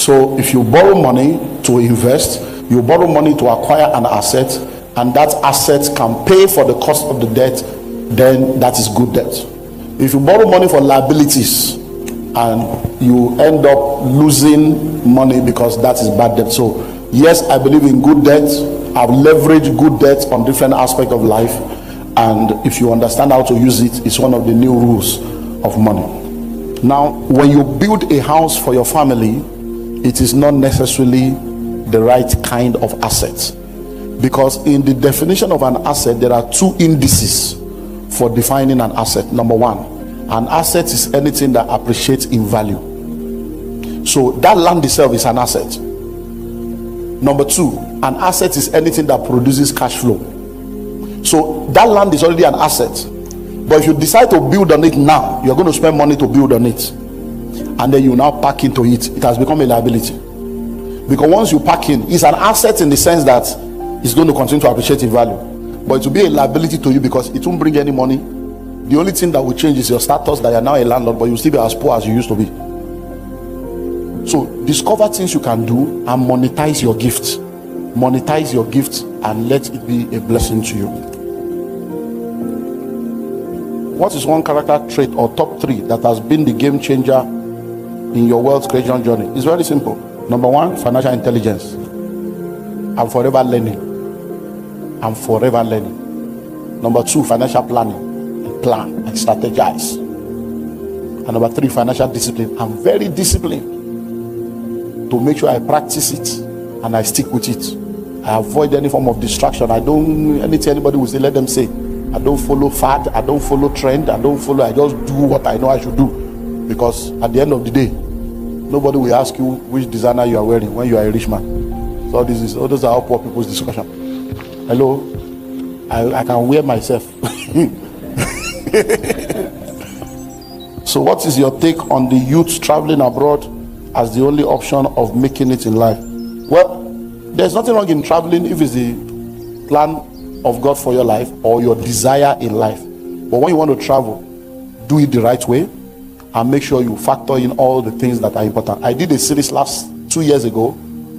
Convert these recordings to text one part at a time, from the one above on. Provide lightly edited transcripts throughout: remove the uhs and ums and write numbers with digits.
So if you borrow money to invest, you borrow money to acquire an asset, and that asset can pay for the cost of the debt, then that is good debt. If you borrow money for liabilities and you end up losing money, because that is bad debt. So yes, I believe in good debt. I've leveraged good debt on different aspects of life, and if you understand how to use it, it's one of the new rules of money. Now, when you build a house for your family, it is not necessarily the right kind of asset, because in the definition of an asset, there are two indices for defining an asset. Number one, an asset is anything that appreciates in value. So that land itself is an asset. Number two, an asset is anything that produces cash flow. So that land is already an asset, but if you decide to build on it now, you're going to spend money to build on it, and then you now pack into it. It has become a liability, because once you pack in, it's an asset in the sense that it's going to continue to appreciate in value, but it will be a liability to you because it won't bring any money. The only thing that will change is your status, that you're now a landlord, but you'll still be as poor as you used to be. So discover things you can do and monetize your gift. Monetize your gift and let it be a blessing to you. What is one character trait or top 3 that has been the game changer in your wealth creation journey? It's very simple. Number 1, financial intelligence. I'm forever learning. I'm forever learning. Number 2, financial planning. I plan and strategize. And number 3, financial discipline. I'm very disciplined to make sure I practice it and I stick with it. I avoid any form of distraction. I don't, anything anybody will say, let them say. I don't follow fad, I don't follow trend, I just do what I know I should do. Because at the end of the day, nobody will ask you which designer you are wearing when you are a rich man. So those are how poor people's discussion. Hello, I can wear myself. So what is your take on the youth traveling abroad as the only option of making it in life? Well, there's nothing wrong in traveling if it's the plan of God for your life or your desire in life. But when you want to travel, do it the right way and make sure you factor in all the things that are important. I did a series last 2 years ago,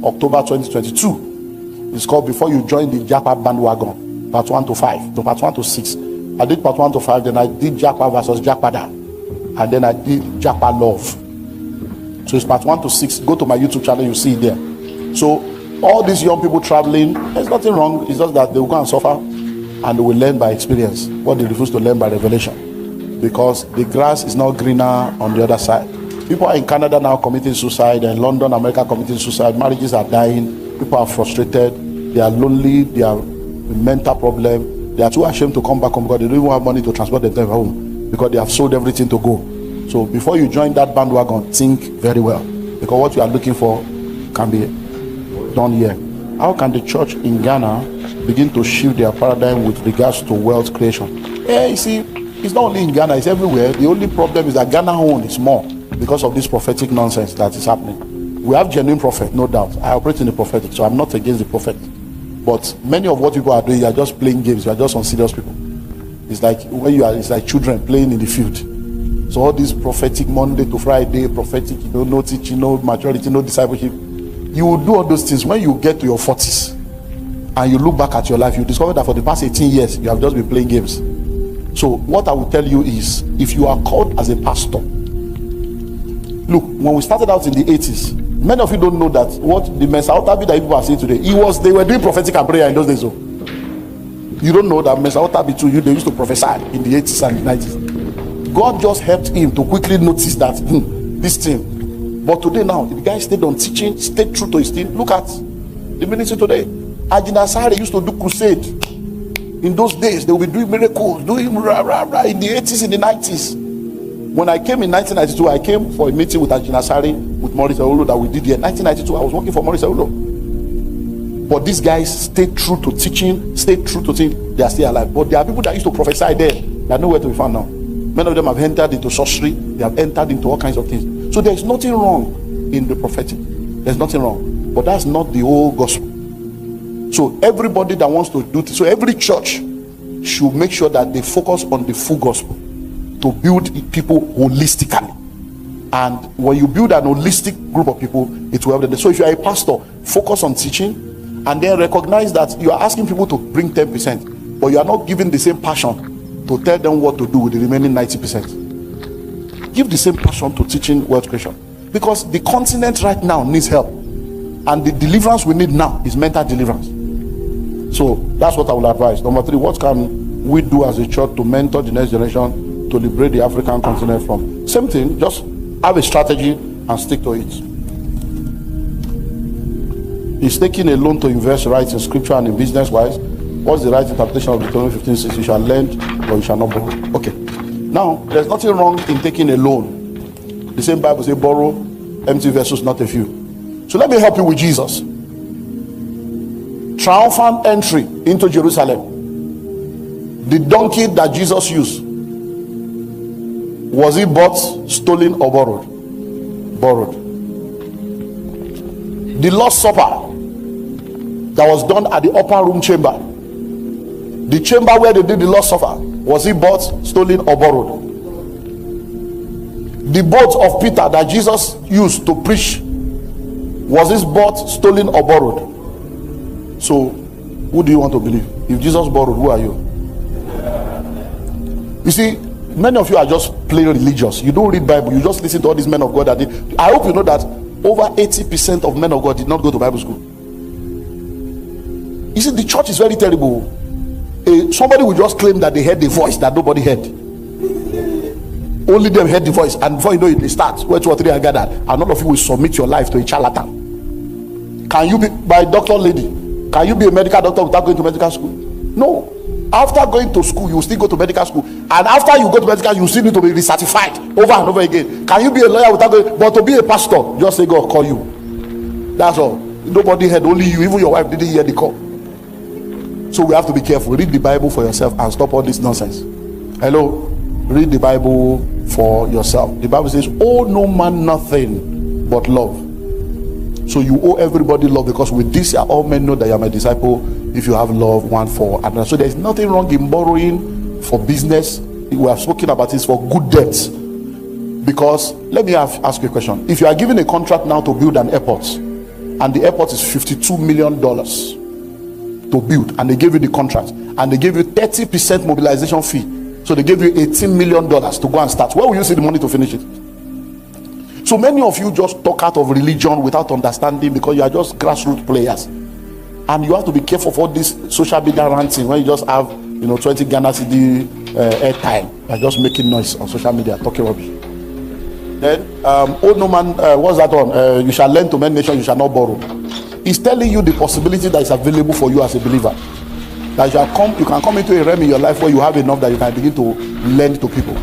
October 2022. It's called Before You Join the Japa Bandwagon, part 1 to 5, no, part 1 to 6. I did part 1 to 5, then I did Japa versus Japada, and then I did Japa Love. So it's part 1 to 6. Go to my YouTube channel, you see it there. So all these young people traveling, there's nothing wrong. It's just that they will go and suffer and they will learn by experience what they refuse to learn by revelation, because the grass is not greener on the other side. People are in Canada now committing suicide, and London, America committing suicide. Marriages are dying. People are frustrated. They are lonely. They are with mental problem. They are too ashamed to come back home because they don't even have money to transport themselves home because they have sold everything to go. So before you join that bandwagon, think very well, because what you are looking for can be done here. How can the church in Ghana begin to shift their paradigm with regards to wealth creation? You see, it's not only in Ghana, it's everywhere. The only problem is that Ghana own is more because of this prophetic nonsense that is happening. We have genuine prophet, no doubt. I operate in the prophetic, so I'm not against the prophetic. But many of what people are doing, you are just playing games. You are just unserious people. It's like when you are, it's like children playing in the field. So all this prophetic Monday to Friday, prophetic, no teaching, no maturity, no discipleship. You will do all those things when you get to your 40s and you look back at your life. You discover that for the past 18 years you have just been playing games. So what I will tell you is, if you are called as a pastor, look, when we started out in the 80s, many of you don't know that what the Mensa Otabi that people are saying today, they were doing prophetic and prayer in those days. So you don't know that Mensa Otabi too, they used to prophesy in the 80s and the 90s. God just helped him to quickly notice that this thing. But today now, the guy stayed on teaching, stayed true to his thing. Look at the ministry today. Ajina Sare used to do crusade. In those days, they will be doing miracles, doing rah, rah, rah, in the 80s, in the 90s. When I came in 1992, I came for a meeting with Ajina Sare, with Maurice Aulo that we did here. 1992, I was working for Maurice Aulo. But these guys stayed true to teaching, stayed true to things. They are still alive. But there are people that used to prophesy there. They are nowhere to be found now. Many of them have entered into sorcery. They have entered into all kinds of things. So there is nothing wrong in the prophetic. There's nothing wrong. But that's not the whole gospel. So everybody that wants to do this, so every church should make sure that they focus on the full gospel to build people holistically. And when you build an holistic group of people, it will help them. So if you are a pastor, focus on teaching, and then recognize that you are asking people to bring 10%, but you are not giving the same passion to tell them what to do with the remaining 90%. Give the same passion to teaching wealth creation, because the continent right now needs help, and the deliverance we need now is mental deliverance. So that's what I will advise. Number 3, what can we do as a church to mentor the next generation to liberate the African continent from? Same thing, just have a strategy and stick to it. Is taking a loan to invest right in scripture and in business wise? What's the right interpretation of Deuteronomy 15:6? You shall lend or you shall not borrow. Okay. Now, there's nothing wrong in taking a loan. The same Bible says, borrow empty vessels, not a few. So let me help you with Jesus. Triumphant entry into Jerusalem. The donkey that Jesus used, was it bought, stolen, or borrowed? Borrowed. The Lord's Supper that was done at the upper room chamber, the chamber where they did the Lord's Supper, was it bought, stolen, or borrowed? The boat of Peter that Jesus used to preach, was it bought, stolen, or borrowed? So who do you want to believe? If Jesus borrowed, who are you? You see, many of you are just plain religious. You don't read Bible. You just listen to all these men of God that did. I hope you know that over 80% of men of God did not go to Bible school. You see, the church is very terrible. Somebody will just claim that they heard the voice that nobody heard. Only them heard the voice, and before you know it, they start where 2 or 3 are gathered, and all of you will submit your life to a charlatan. Can you be by doctor lady? Can you be a medical doctor without going to medical school? No. After going to school, you will still go to medical school, and after you go to medical, you still need to be recertified over and over again. Can you be a lawyer without going? But to be a pastor, just say God call you. That's all. Nobody heard, only you. Even your wife didn't hear the call. So we have to be careful. Read the Bible for yourself and stop all this nonsense. Hello, read the Bible for yourself. The Bible says, owe no man nothing but love. So you owe everybody love, because with this all men know that you are my disciple if you have love one for another. So there's nothing wrong in borrowing for business. We have spoken about this for good debts. Because let me ask you a question. If you are given a contract now to build an airport, and the airport is $52 million to build, and they gave you the contract, and they gave you 30% mobilization fee, so they gave you $18 million to go and start, where will you see the money to finish it? So many of you just talk out of religion without understanding, because you are just grassroots players, and you have to be careful for this social media ranting when you just have 20 Ghana cedi airtime. You are just making noise on social media, talking rubbish. Then old no man, what's that one? You shall lend to many nations, you shall not borrow. He's telling you the possibility that is available for you as a believer, that you can come into a realm in your life where you have enough that you can begin to lend to people,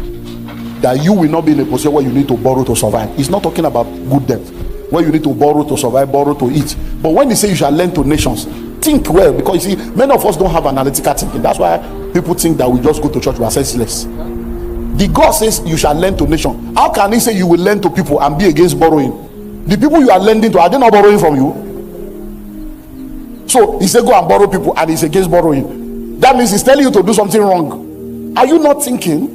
that you will not be in a position where you need to borrow to survive. He's not talking about good debt where you need to borrow to survive, borrow to eat. But when he says you shall lend to nations, think well, because you see, many of us don't have analytical thinking. That's why people think that we just go to church, we are senseless. The God says you shall lend to nations. How can he say you will lend to people and be against borrowing? The people you are lending to, are they not borrowing from you? So he said go and borrow people, and he's against borrowing. That means he's telling you to do something wrong. Are you not thinking?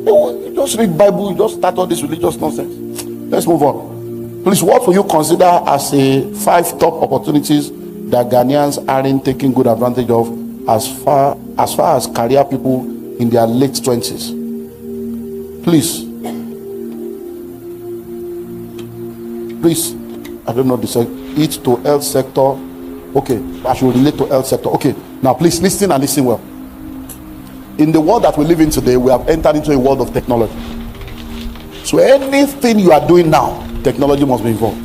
You just read Bible, you just start all this religious nonsense. Let's move on. Please, what will you consider as a 5 top opportunities that Ghanaians aren't taking good advantage of as far as career people in their late 20s? Please, I don't know it to health sector. Okay, I should relate to health sector. Okay, now please listen and listen well. In the world that we live in today, we have entered into a world of technology. So anything you are doing now, technology must be involved.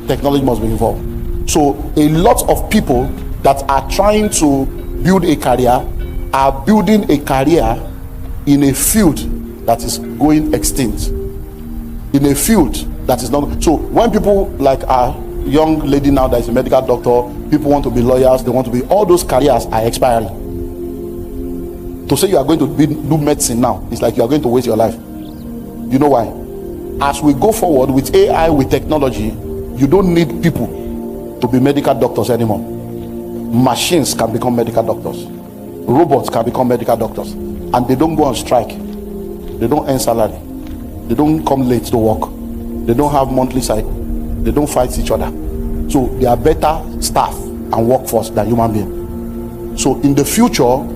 Technology must be involved. So a lot of people that are trying to build a career are building a career in a field that is going extinct. In a field that is not. So when people like our young lady now that is a medical doctor, people want to be lawyers, they want to be, all those careers are expiring. To say you are going to do medicine now, it's like you are going to waste your life. You know why? As we go forward with AI, with technology, you don't need people to be medical doctors anymore. Machines can become medical doctors. Robots can become medical doctors. And they don't go on strike. They don't earn salary. They don't come late to work. They don't have monthly cycle. They don't fight each other. So they are better staff and workforce than human beings. So in the future,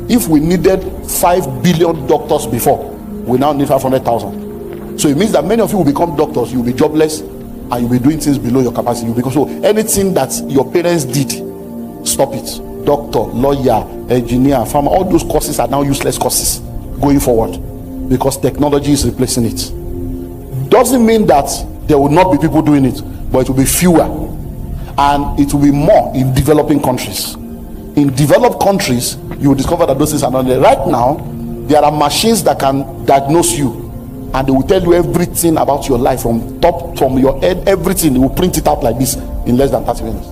if we needed 5 billion doctors before, we now need 500,000. So it means that many of you will become doctors, you'll be jobless, and you'll be doing things below your capacity. Because so anything that your parents did, stop it. Doctor, lawyer, engineer, farmer, all those courses are now useless courses going forward, because technology is replacing it. Doesn't mean that there will not be people doing it, but it will be fewer, and it will be more in developing countries. In developed countries, you will discover that those things are not there. Right now, there are machines that can diagnose you, and they will tell you everything about your life from your head, everything. They will print it out like this in less than 30 minutes.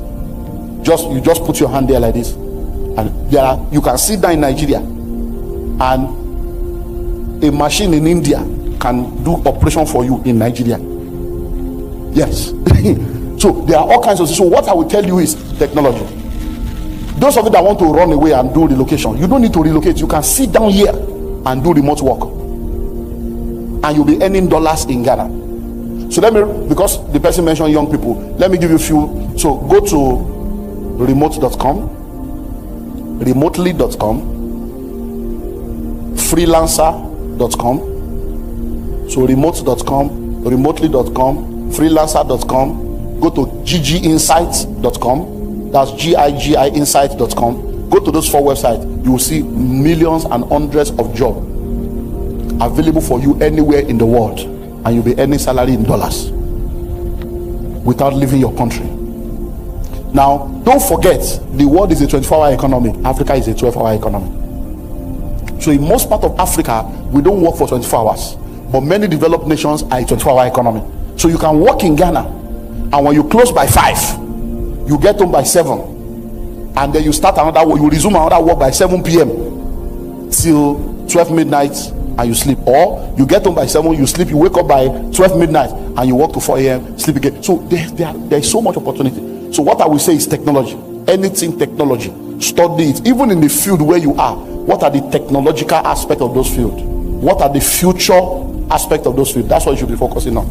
You just put your hand there like this, and you can sit down in Nigeria, and a machine in India can do operation for you in Nigeria. Yes. So there are all kinds of things. So what I will tell you is technology. Those of you that want to run away and do relocation, you don't need to relocate. You can sit down here and do remote work, and you'll be earning dollars in Ghana. So because the person mentioned young people, let me give you a few. So go to remote.com, remotely.com, freelancer.com. So remote.com, remotely.com, freelancer.com. Go to gigiinsights.com. That's gigiinsight.com. Go to those 4 websites. You will see millions and hundreds of jobs available for you anywhere in the world, and you'll be earning salary in dollars without leaving your country. Now, don't forget, the world is a 24-hour economy. Africa is a 12-hour economy. So in most part of Africa, we don't work for 24 hours. But many developed nations are a 24-hour economy. So you can work in Ghana, and when you close by 5, you get home by 7. And then you start another work, you resume another work by 7 p.m. till 12 midnight, and you sleep. Or you get home by 7, you sleep, you wake up by 12 midnight, and you work to 4 a.m., sleep again. So there is so much opportunity. So what I will say is technology. Anything technology, study it. Even in the field where you are, what are the technological aspects of those fields? What are the future aspects of those fields? That's what you should be focusing on.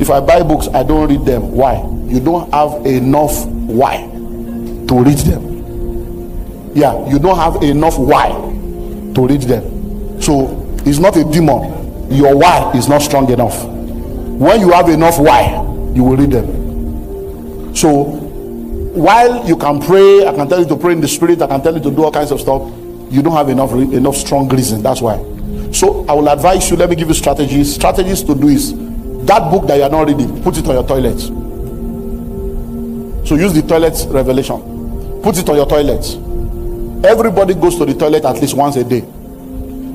If I buy books, I don't read them. Why? You don't have enough why to read them. Yeah, you don't have enough why to read them. So it's not a demon. Your why is not strong enough. When you have enough why, you will read them. So while you can pray, I can tell you to pray in the spirit, I can tell you to do all kinds of stuff, you don't have enough strong reason. That's why. So I will advise you, let me give you strategies to do is that book that you are not reading, put it on your toilet. So use the toilet revelation, put it on your toilet. Everybody goes to the toilet at least once a day.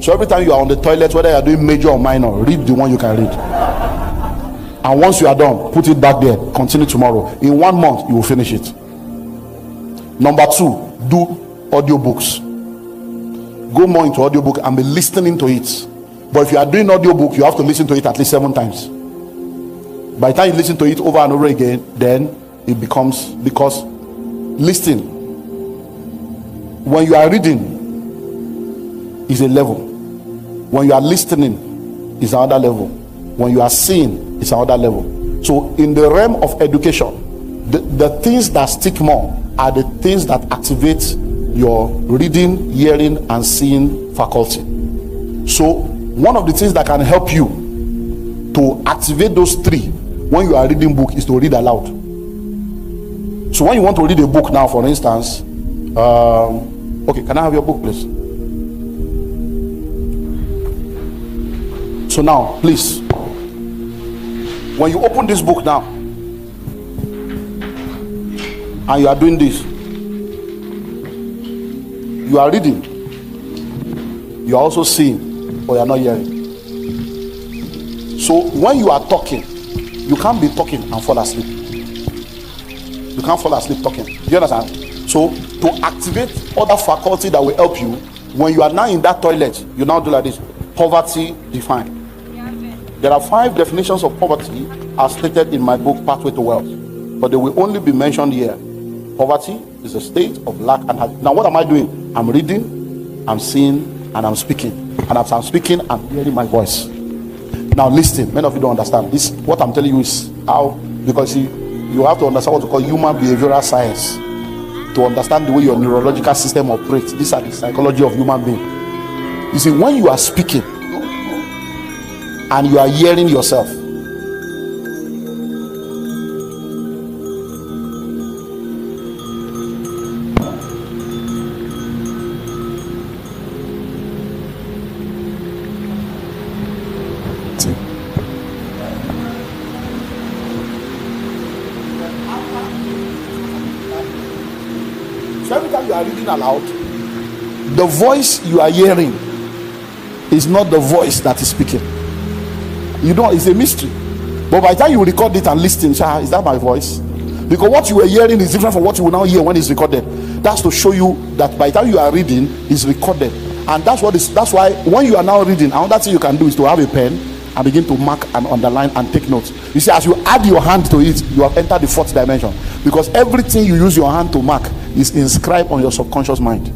So every time you are on the toilet, whether you are doing major or minor, read the one you can read. And once you are done, put it back there. Continue tomorrow. In 1 month, you will finish it. Number 2, do audiobooks. Go more into audiobook and be listening to it. But if you are doing audiobook, you have to listen to it at least 7 times. By the time you listen to it over and over again, then it becomes, because listening, when you are reading, is a level. When you are listening, is another level. When you are seeing, it's another level. So in the realm of education, the things that stick more are the things that activate your reading, hearing, and seeing faculty. So one of the things that can help you to activate those 3 when you are reading book is to read aloud. So when you want to read a book now, for instance, okay, can I have your book, please? So now, please, when you open this book now and you are doing this, you are reading, you are also seeing, or you are not hearing. So when you are talking, you can't be talking and fall asleep. You can't fall asleep talking. Do you understand? So to activate other faculty that will help you, when you are now in that toilet, you now do like this. Poverty defined. There are 5 definitions of poverty as stated in my book, Pathway to Wealth, but they will only be mentioned here. Poverty is a state of lack and hardship. Now what am I doing? I'm reading, I'm seeing, and I'm speaking. And as I'm speaking, I'm hearing my voice. Now listen, many of you don't understand this. What I'm telling you is how, because you have to understand what we call human behavioral science to understand the way your neurological system operates. These are the psychology of human being. You see, when you are speaking and you are hearing yourself, so every time you are reading aloud, the voice you are hearing is not the voice that is speaking. You know, it's a mystery. But by the time you record it and listen, is that my voice? Because what you were hearing is different from what you will now hear when it's recorded. That's to show you that by the time you are reading, it's recorded. And that's why when you are now reading, another thing you can do is to have a pen and begin to mark and underline and take notes. You see, as you add your hand to it, you have entered the fourth dimension, because everything you use your hand to mark is inscribed on your subconscious mind.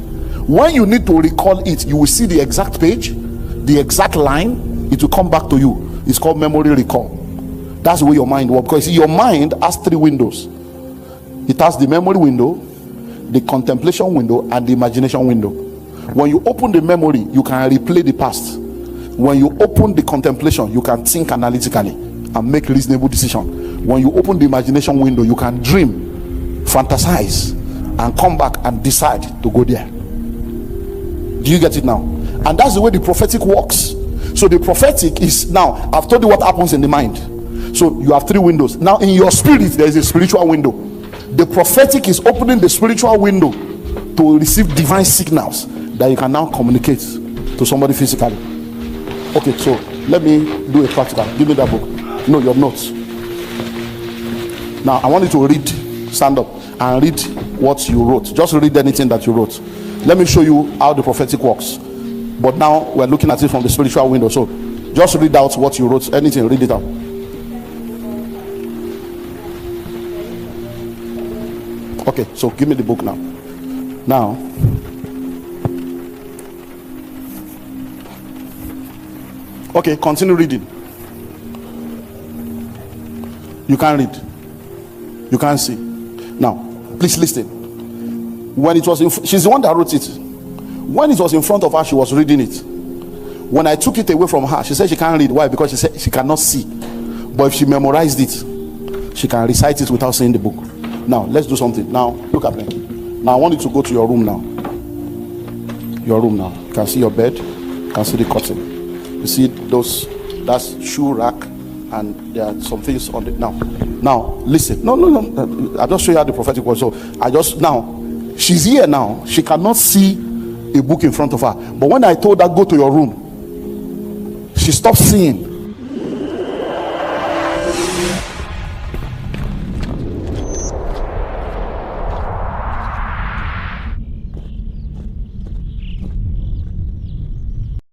When you need to recall it, you will see the exact page, the exact line. It will come back to you. It's called memory recall. That's the way your mind works, because your mind has three windows. It has the memory window, the contemplation window, and the imagination window. When you open the memory, you can replay the past. When you open the contemplation, you can think analytically and make reasonable decisions. When you open the imagination window, you can dream, fantasize, and come back and decide to go there. Do you get it now? And that's the way the prophetic works. So the prophetic is, now I've told you what happens in the mind. So you have three windows. Now in your spirit, there is a spiritual window. The prophetic is opening the spiritual window to receive divine signals that you can now communicate to somebody physically. Okay, so let me do a practical. Give me that book. No, your notes. Now I want you to read, stand up and read what you wrote. Just read anything that you wrote. Let me show you how the prophetic works. But now we're looking at it from the spiritual window. So just read out what you wrote. Anything, read it out. Okay, so give me the book now. Now, okay, continue reading. You can't read. You can't see. Now, please listen. When it was she's the one that wrote it. When it was in front of her, she was reading it. When I took it away from her, she said she can't read. Why? Because she said she cannot see. But if she memorized it, she can recite it without seeing the book. Now, let's do something. Now, look at me. Now, I want you to go to your room now. Your room now. You can see your bed. You can see the curtain. You see that's shoe rack, and there are some things on it. Now, listen. No. I just show you how the prophetic was. So, now, she's here now. She cannot see a book in front of her. But when I told her, go to your room, she stopped seeing